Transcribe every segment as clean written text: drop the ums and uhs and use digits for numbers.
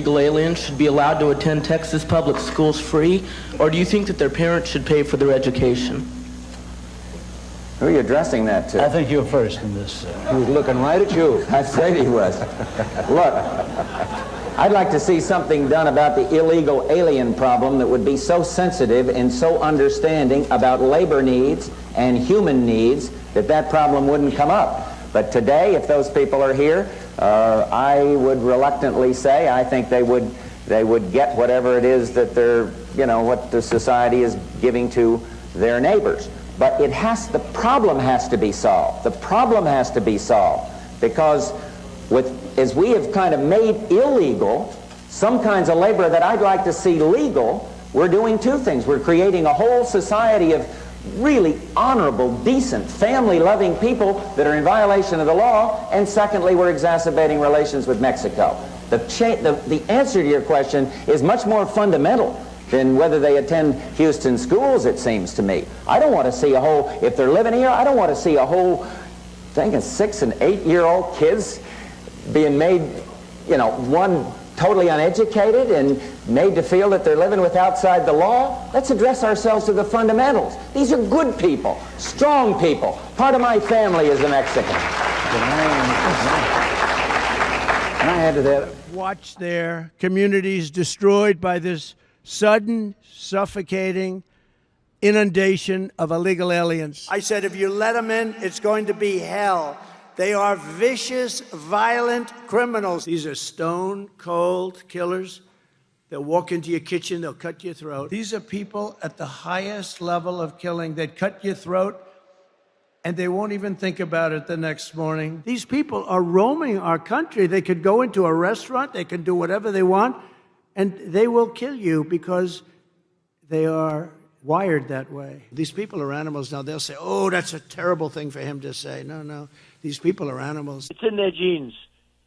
Illegal aliens should be allowed to attend Texas public schools free, or do you think that their parents should pay for their education? Who are you addressing that to? I think you're first in this. He was looking right at you. I said he was. Look, I'd like to see something done about the illegal alien problem that would be so sensitive and so understanding about labor needs and human needs that that problem wouldn't come up. But today, if those people are here, I would reluctantly say I think they would get whatever it is that they're, what the society is giving to their neighbors. But the problem has to be solved. The problem has to be solved because as we have kind of made illegal some kinds of labor that I'd like to see legal, we're doing two things. We're creating a whole society of really honorable, decent, family-loving people that are in violation of the law, and secondly, we're exacerbating relations with Mexico. The answer to your question is much more fundamental than whether they attend Houston schools, it seems to me. I don't want to see if they're living here, I don't want to see a whole thing of 6- and 8-year-old kids being made, one totally uneducated and made to feel that they're living with outside the law. Let's address ourselves to the fundamentals. These are good people, strong people. Part of my family is a Mexican. Can I add to that? Watch their communities destroyed by this sudden, suffocating inundation of illegal aliens. I said, if you let them in, it's going to be hell. They are vicious, violent criminals. These are stone-cold killers. They'll walk into your kitchen, they'll cut your throat. These are people at the highest level of killing. They'd cut your throat, and they won't even think about it the next morning. These people are roaming our country. They could go into a restaurant, they can do whatever they want, and they will kill you because they are wired that way. These people are animals. Now, they'll say, oh, that's a terrible thing for him to say. No. These people are animals. It's in their genes,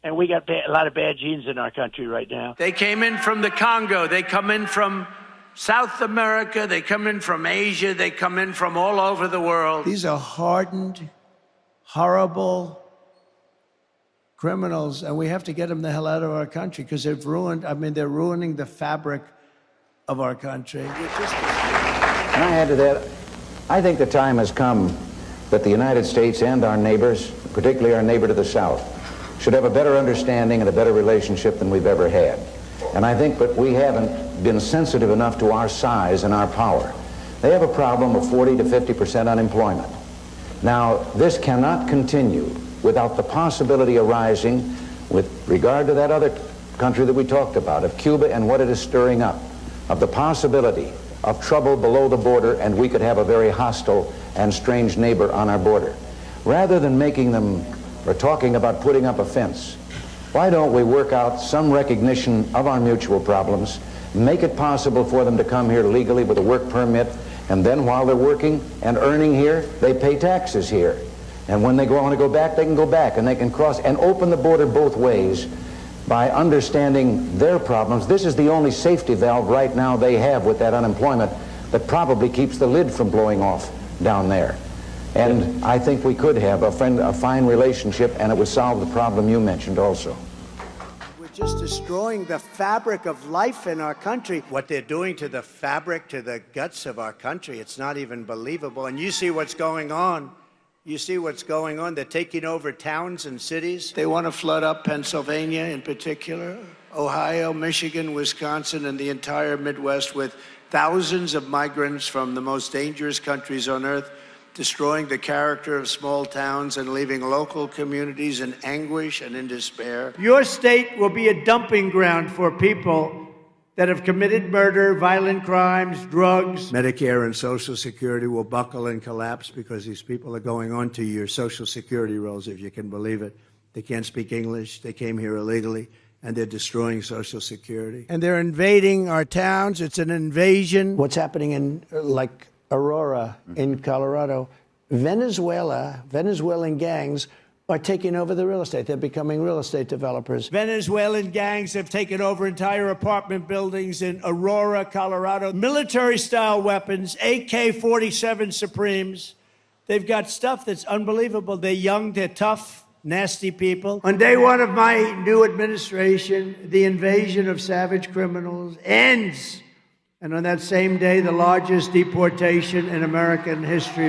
and we got a lot of bad genes in our country right now. They came in from the Congo. They come in from South America. They come in from Asia. They come in from all over the world. These are hardened, horrible criminals, and we have to get them the hell out of our country because they're ruining the fabric of our country. Can I add to that? I think the time has come that the United States and our neighbors, particularly our neighbor to the south, should have a better understanding and a better relationship than we've ever had. And I think that we haven't been sensitive enough to our size and our power. They have a problem of 40 to 50% unemployment. Now, this cannot continue without the possibility arising with regard to that other country that we talked about, of Cuba and what it is stirring up, of the possibility of trouble below the border, and we could have a very hostile and strange neighbor on our border. Rather than making them or talking about putting up a fence, why don't we work out some recognition of our mutual problems, make it possible for them to come here legally with a work permit, and then while they're working and earning here, they pay taxes here. And when they want to go back, they can go back, and they can cross and open the border both ways by understanding their problems. This is the only safety valve right now they have with that unemployment that probably keeps the lid from blowing off down there. And I think we could have a fine relationship, and it would solve the problem you mentioned also. We're just destroying the fabric of life in our country. What they're doing to the fabric, to the guts of our country, it's not even believable. And you see what's going on. You see what's going on. They're taking over towns and cities. They want to flood up Pennsylvania in particular, Ohio, Michigan, Wisconsin, and the entire Midwest with thousands of migrants from the most dangerous countries on earth, destroying the character of small towns and leaving local communities in anguish and in despair. Your state will be a dumping ground for people that have committed murder, violent crimes, drugs. Medicare and Social Security will buckle and collapse because these people are going on to your Social Security rolls, if you can believe it. They can't speak English. They came here illegally, and they're destroying Social Security. And they're invading our towns. It's an invasion. What's happening in, like, Aurora in Colorado? Venezuelan gangs are taking over the real estate. They're becoming real estate developers. Venezuelan gangs have taken over entire apartment buildings in Aurora, Colorado. Military-style weapons, AK-47 Supremes. They've got stuff that's unbelievable. They're young, they're tough, nasty people. On day one of my new administration, the invasion of savage criminals ends. And on that same day, the largest deportation in American history